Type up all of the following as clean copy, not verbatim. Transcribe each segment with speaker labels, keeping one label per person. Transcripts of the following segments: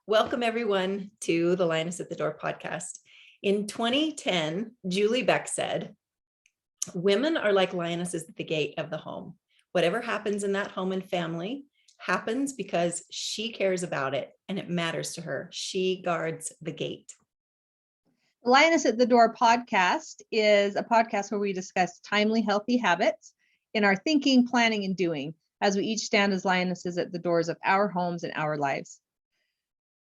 Speaker 1: Welcome everyone to the Lioness at the Door podcast. In 2010, Julie Beck said, "Women are like lionesses at the gate of the home. Whatever happens in that home and family happens because she cares about it and it matters to her. She guards the gate."
Speaker 2: The Lioness at the Door podcast is a podcast where we discuss timely, healthy habits in our thinking, planning, and doing as we each stand as lionesses at the doors of our homes and our lives.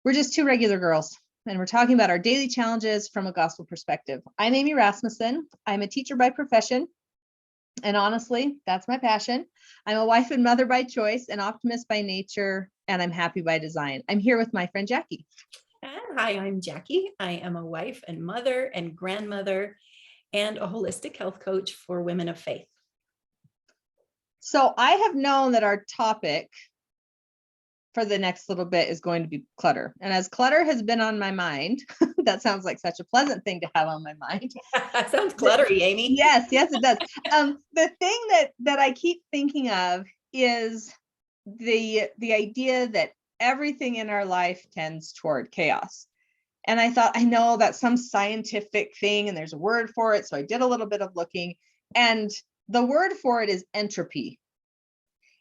Speaker 2: We're just two regular girls, and we're talking about our daily challenges from a gospel perspective. I'm Amy Rasmussen. I'm a teacher by profession, and honestly, that's my passion. I'm a wife and mother by choice, an optimist by nature, and I'm happy by design. I'm here with my friend Jackie.
Speaker 1: And hi, I'm Jackie. I am a wife and mother and grandmother and a holistic health coach for women of faith.
Speaker 2: So I have known that our topic for the next little bit is going to be clutter. And as clutter has been on my mind, that sounds like such a pleasant thing to have on my mind.
Speaker 1: Sounds cluttery, Amy.
Speaker 2: Yes, it does. The thing that I keep thinking of is the idea that everything in our life tends toward chaos. And I thought, I know that's some scientific thing and there's a word for it. So I did a little bit of looking, and the word for it is entropy.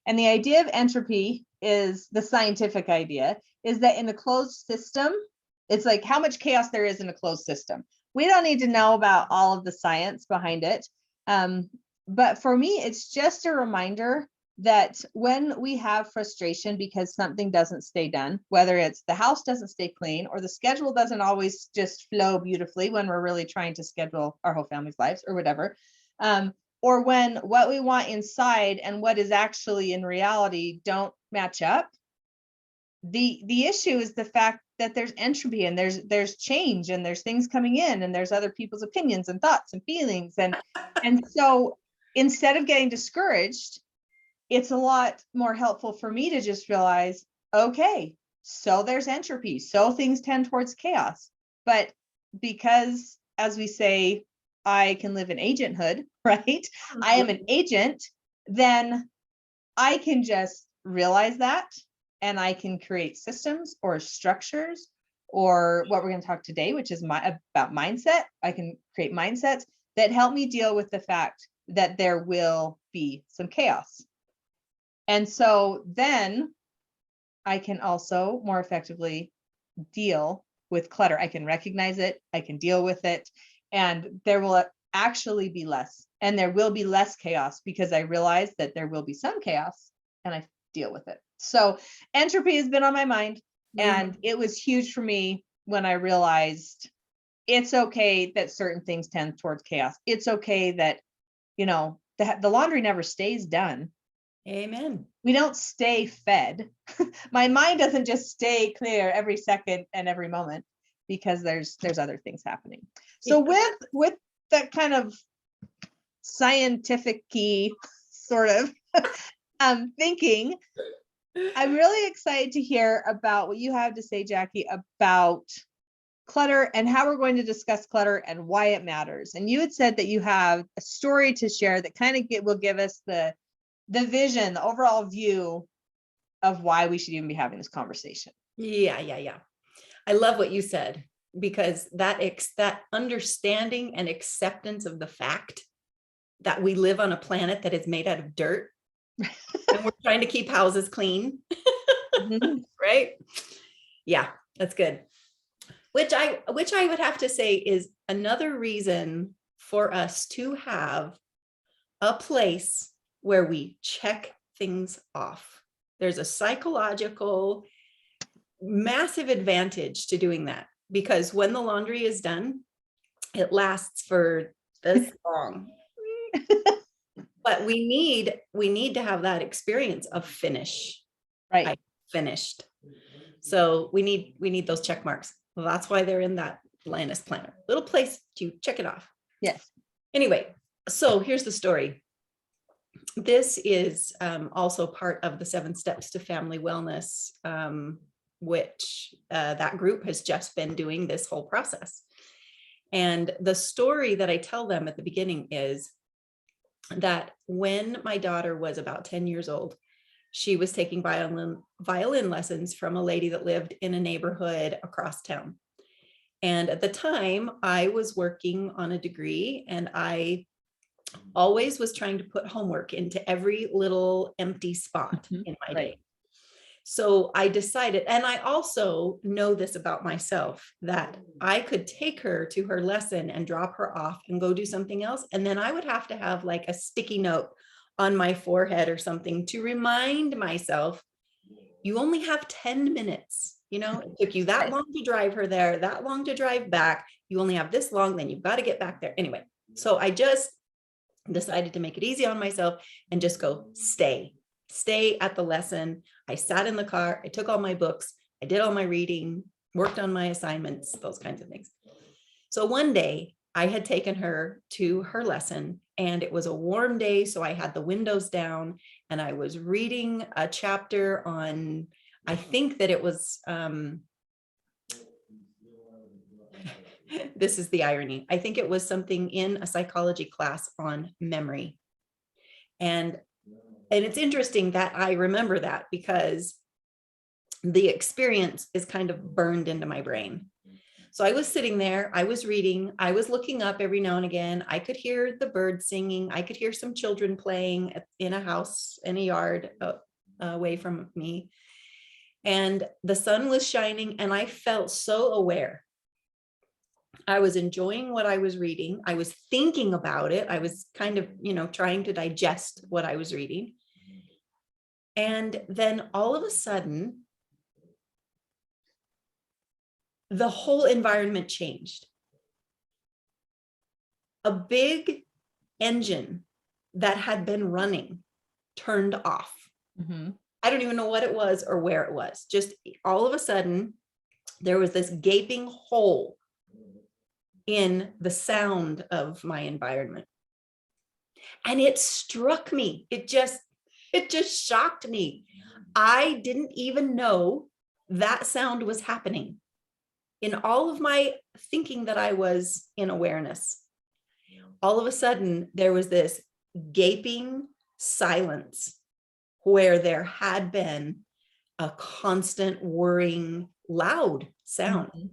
Speaker 2: And the idea of entropy is the scientific idea is that in a closed system, it's like how much chaos there is in a closed system. We don't need to know about all of the science behind it. But for me, it's just a reminder that when we have frustration because something doesn't stay done, whether it's the house doesn't stay clean or the schedule doesn't always just flow beautifully when we're really trying to schedule our whole family's lives or whatever, or when what we want inside and what is actually in reality don't match up, the issue is the fact that there's entropy and there's change and there's things coming in and there's other people's opinions and thoughts and feelings. And so instead of getting discouraged, it's a lot more helpful for me to just realize, okay, so there's entropy, so things tend towards chaos. But because, as we say, I can live in agenthood, right? Mm-hmm. I am an agent, then I can just realize that and I can create systems or structures or what we're going to talk today, which is about mindset. I can create mindsets that help me deal with the fact that there will be some chaos. And so then I can also more effectively deal with clutter. I can recognize it, I can deal with it, and there will actually be less. And there will be less chaos because I realize that there will be some chaos and I deal with it. So entropy has been on my mind, and it was huge for me when I realized it's okay that certain things tend towards chaos. It's okay that, the laundry never stays done.
Speaker 1: Amen.
Speaker 2: We don't stay fed. My mind doesn't just stay clear every second and every moment because there's other things happening. So with that kind of scientific-y sort of thinking, I'm really excited to hear about what you have to say, Jackie, about clutter and how we're going to discuss clutter and why it matters. And you had said that you have a story to share that kind of will give us the vision, the overall view of why we should even be having this conversation.
Speaker 1: Yeah. I love what you said, because that understanding and acceptance of the fact that we live on a planet that is made out of dirt and we're trying to keep houses clean, mm-hmm. Right? Yeah, that's good. Which I would have to say is another reason for us to have a place where we check things off. There's a psychological massive advantage to doing that, because when the laundry is done, it lasts for this long. But we need to have that experience of finish.
Speaker 2: Right.
Speaker 1: I finished. So we need those check marks. Well, that's why they're in that Lioness planner. Little place to check it off.
Speaker 2: Yes.
Speaker 1: Anyway, so here's the story. This is also part of the 7 Steps to Family Wellness, which that group has just been doing this whole process. And the story that I tell them at the beginning is that when my daughter was about 10 years old, she was taking violin lessons from a lady that lived in a neighborhood across town. And at the time, I was working on a degree, and I always was trying to put homework into every little empty spot in my day. So I decided, and I also know this about myself, that I could take her to her lesson and drop her off and go do something else. And then I would have to have like a sticky note on my forehead or something to remind myself, you only have 10 minutes. You know, it took you that long to drive her there, that long to drive back. You only have this long, then you've got to get back there. Anyway, so I just decided to make it easy on myself and just go stay at the lesson. I sat in the car, I took all my books, I did all my reading, worked on my assignments, those kinds of things. So one day I had taken her to her lesson, and it was a warm day. So I had the windows down, and I was reading a chapter on, I think that it was, this is the irony. I think it was something in a psychology class on memory. And it's interesting that I remember that, because the experience is kind of burned into my brain. So I was sitting there, I was reading, I was looking up every now and again. I could hear the birds singing. I could hear some children playing in a house, in a yard away from me. And the sun was shining, and I felt so aware. I was enjoying what I was reading. I was thinking about it. I was kind of, trying to digest what I was reading. And then all of a sudden, the whole environment changed. A big engine that had been running turned off. Mm-hmm. I don't even know what it was or where it was. Just all of a sudden, there was this gaping hole in the sound of my environment. And it struck me. It just shocked me. I didn't even know that sound was happening. In all of my thinking that I was in awareness, all of a sudden there was this gaping silence where there had been a constant whirring, loud sound. Mm-hmm.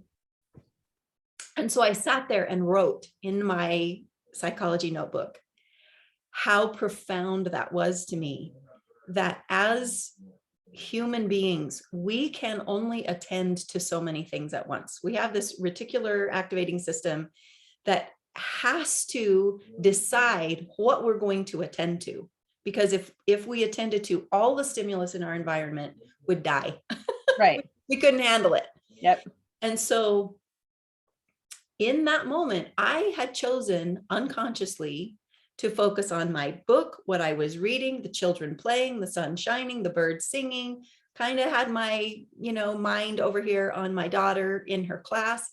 Speaker 1: And so I sat there and wrote in my psychology notebook how profound that was to me, that as human beings, we can only attend to so many things at once. We have this reticular activating system that has to decide what we're going to attend to. Because if we attended to all the stimulus in our environment, would die. Right. We couldn't handle it. Yep. And so in that moment, I had chosen unconsciously to focus on my book, what I was reading, the children playing, the sun shining, the birds singing, kind of had my, mind over here on my daughter in her class,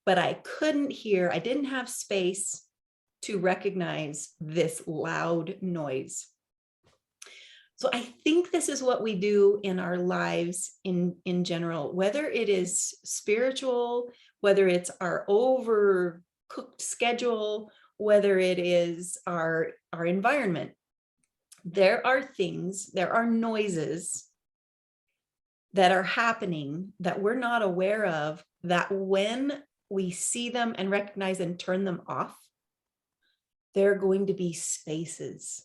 Speaker 1: but I couldn't hear, I didn't have space to recognize this loud noise. So I think this is what we do in our lives in general, whether it is spiritual, whether it's our overcooked schedule, whether it is our environment. There are things, there are noises that are happening that we're not aware of, that when we see them and recognize and turn them off, there are going to be spaces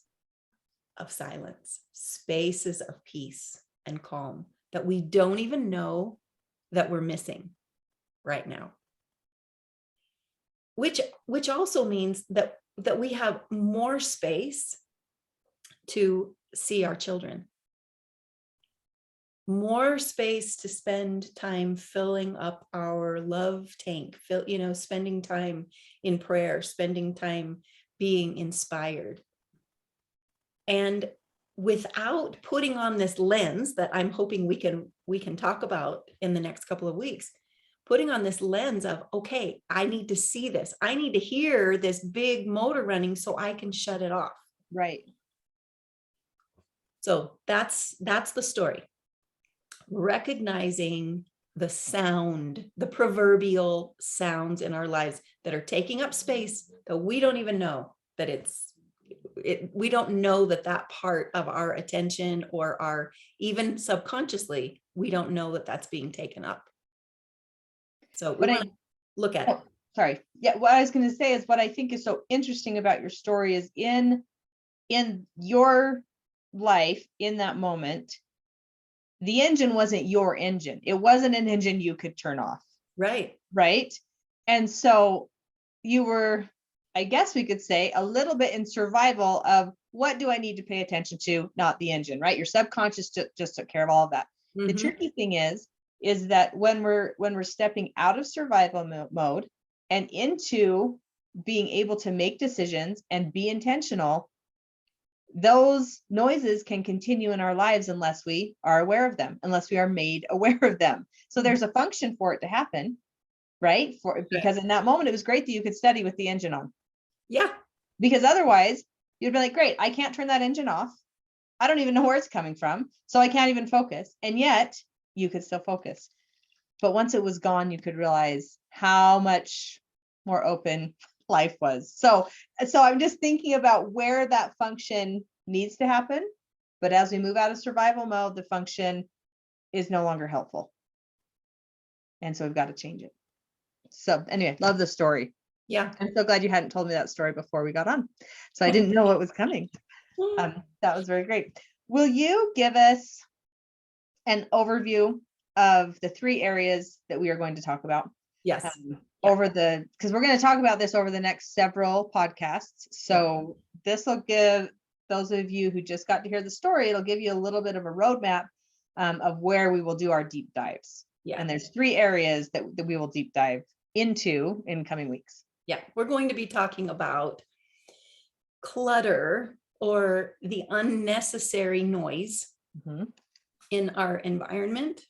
Speaker 1: of silence, spaces of peace and calm that we don't even know that we're missing right now. Which also means that we have more space to see our children, more space to spend time filling up our love tank, spending time in prayer, spending time being inspired. And without putting on this lens that I'm hoping we can talk about in the next couple of weeks, putting on this lens of, okay, I need to see this. I need to hear this big motor running so I can shut it off. Right. So that's the story. Recognizing the sound, the proverbial sounds in our lives that are taking up space that we don't even know that we don't know that part of our attention, or our, even subconsciously, we don't know that that's being taken up. So we
Speaker 2: But
Speaker 1: want to look at it.
Speaker 2: oh, sorry. Yeah, what I was going to say is what I think is so interesting about your story is in your life in that moment, the engine wasn't your engine. It wasn't an engine you could turn off.
Speaker 1: Right.
Speaker 2: Right. And so you were, I guess we could say, a little bit in survival of what do I need to pay attention to, not the engine, right? Your subconscious just took care of all of that. The
Speaker 1: Mhm.
Speaker 2: tricky thing is that when we're stepping out of survival mode and into being able to make decisions and be intentional, those noises can continue in our lives unless we are aware of them, unless we are made aware of them. So there's a function for it to happen, right? Because in that moment, it was great that you could study with the engine on.
Speaker 1: Yeah.
Speaker 2: Because otherwise, you'd be like, great, I can't turn that engine off. I don't even know where it's coming from, so I can't even focus. And yet, you could still focus. But once it was gone, you could realize how much more open life was. So I'm just thinking about where that function needs to happen. But as we move out of survival mode, the function is no longer helpful. And so we've got to change it. So anyway, love the story.
Speaker 1: Yeah.
Speaker 2: I'm so glad you hadn't told me that story before we got on. So I didn't know what was coming. That was very great. Will you give us an overview of the 3 areas that we are going to talk about?
Speaker 1: Yes.
Speaker 2: Because we're going to talk about this over the next several podcasts. So this will give those of you who just got to hear the story, it'll give you a little bit of a roadmap of where we will do our deep dives.
Speaker 1: Yeah.
Speaker 2: And there's 3 areas that we will deep dive into in coming weeks.
Speaker 1: Yeah. We're going to be talking about clutter, or the unnecessary noise in our environment,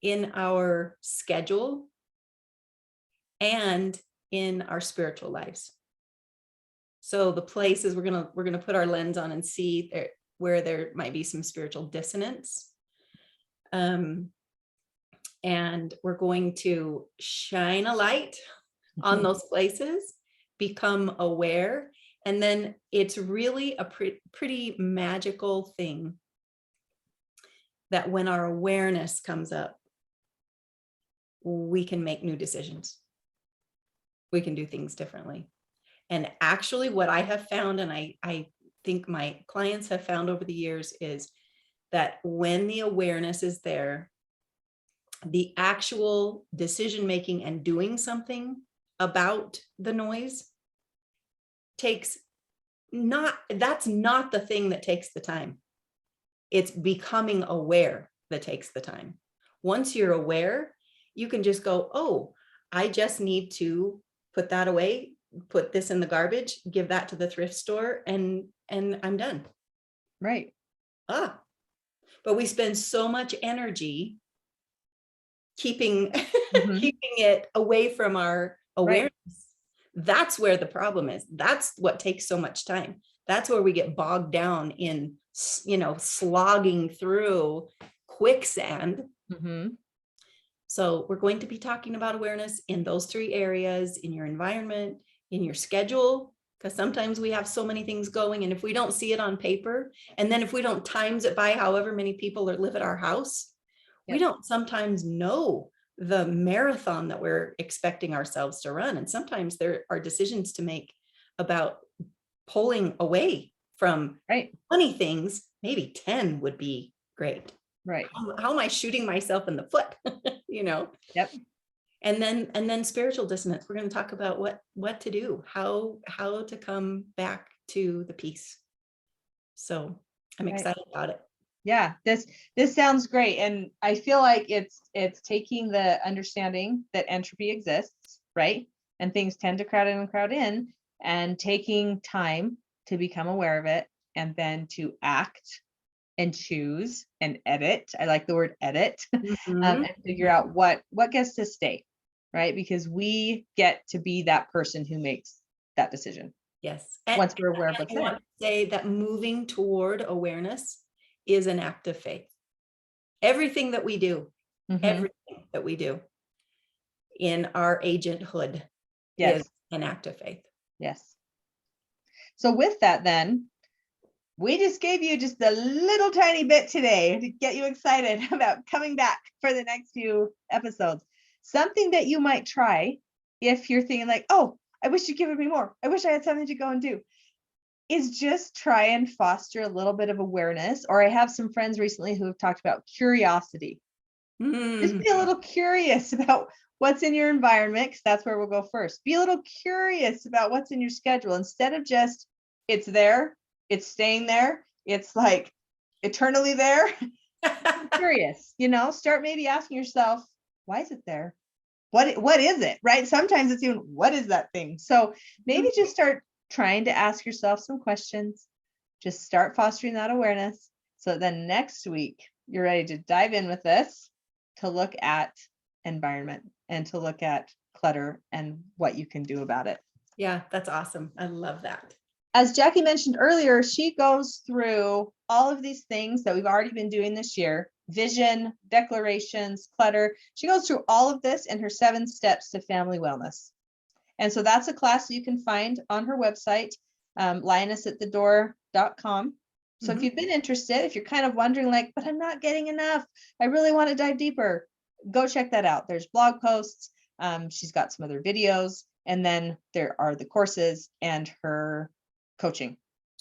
Speaker 1: in our schedule, and in our spiritual lives. So the places we're gonna put our lens on and see where there might be some spiritual dissonance. And we're going to shine a light on those places, become aware, and then it's really a pretty magical thing that when our awareness comes up, we can make new decisions. We can do things differently. And actually what I have found, and I think my clients have found over the years, is that when the awareness is there, the actual decision making and doing something about the noise that's not the thing that takes the time. It's becoming aware that takes the time. Once you're aware, you can just go, oh, I just need to put that away, put this in the garbage, give that to the thrift store, and I'm done.
Speaker 2: Right.
Speaker 1: But we spend so much energy keeping keeping it away from our awareness. Right. That's where the problem is. That's what takes so much time. That's where we get bogged down in, slogging through quicksand. So we're going to be talking about awareness in those 3 areas: in your environment, in your schedule, because sometimes we have so many things going, and if we don't see it on paper, and then if we don't times it by however many people live at our house, we don't sometimes know the marathon that we're expecting ourselves to run. And sometimes there are decisions to make about pulling away from 20 things. Maybe 10 would be great.
Speaker 2: Right.
Speaker 1: How am I shooting myself in the foot?
Speaker 2: Yep.
Speaker 1: And then spiritual dissonance. We're going to talk about what to do, how to come back to the peace. So I'm excited about it.
Speaker 2: Yeah, this sounds great. And I feel like it's taking the understanding that entropy exists, right? And things tend to crowd in, and taking time to become aware of it, and then to act and choose and edit. I like the word edit. And figure out what gets to stay, right? Because we get to be that person who makes that decision.
Speaker 1: Yes.
Speaker 2: Once we're aware of what's
Speaker 1: there. I want to say that moving toward awareness is an act of faith. Everything that we do, everything that we do in our agenthood is an act of faith.
Speaker 2: Yes. So with that, then we just gave you just a little tiny bit today to get you excited about coming back for the next few episodes. Something that you might try if you're thinking like, oh, I wish you'd given me more. I wish I had something to go and do. Is just try and foster a little bit of awareness. Or I have some friends recently who have talked about curiosity. Just be a little curious about what's in your environment, because that's where we'll go first. Be a little curious about what's in your schedule instead of just it's there, it's staying there, it's like eternally there. Curious, start maybe asking yourself, why is it there? What is it, right? Sometimes it's even, what is that thing? So maybe just start trying to ask yourself some questions. Just start fostering that awareness so then next week you're ready to dive in with this, to look at environment and to look at clutter and what you can do about it.
Speaker 1: Yeah, that's awesome. I love that.
Speaker 2: As Jackie mentioned earlier, she goes through all of these things that we've already been doing this year: vision, declarations, clutter. She goes through all of this in her 7 steps to family wellness. And so that's a class you can find on her website, lionessatthedoor.com. So if you've been interested, if you're kind of wondering like, but I'm not getting enough, I really want to dive deeper, go check that out. There's blog posts. She's got some other videos, and then there are the courses and her coaching.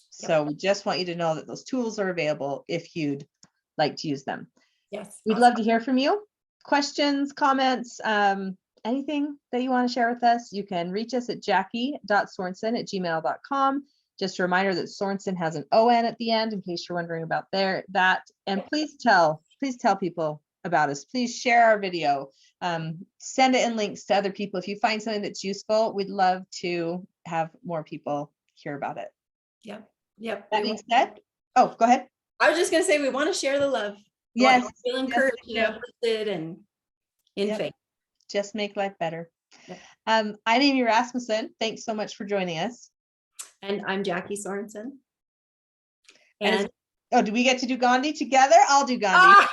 Speaker 2: So we just want you to know that those tools are available if you'd like to use them.
Speaker 1: Yes.
Speaker 2: We'd love to hear from you. Questions, comments, anything that you want to share with us, you can reach us at jackie.sorensen@gmail.com. Just a reminder that Sorensen has an O-N at the end in case you're wondering about that. And please tell people about us. Please share our video. Send it in links to other people. If you find something that's useful, we'd love to have more people hear about it.
Speaker 1: Yep.
Speaker 2: That being said, oh, go ahead.
Speaker 1: I was just going to say, we want to share the love.
Speaker 2: Yes.
Speaker 1: Feel encouraged and uplifted and in faith.
Speaker 2: Just make life better. I'm Amy Rasmussen. Thanks so much for joining us.
Speaker 1: And I'm Jackie Sorensen.
Speaker 2: And do we get to do Gandhi together? I'll do Gandhi.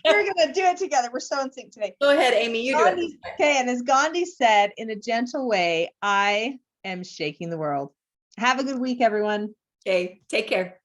Speaker 2: We're going to do it together. We're so in sync today.
Speaker 1: Go ahead, Amy. You do it.
Speaker 2: Okay. And as Gandhi said, in a gentle way, I am shaking the world. Have a good week, everyone.
Speaker 1: Okay. Take care.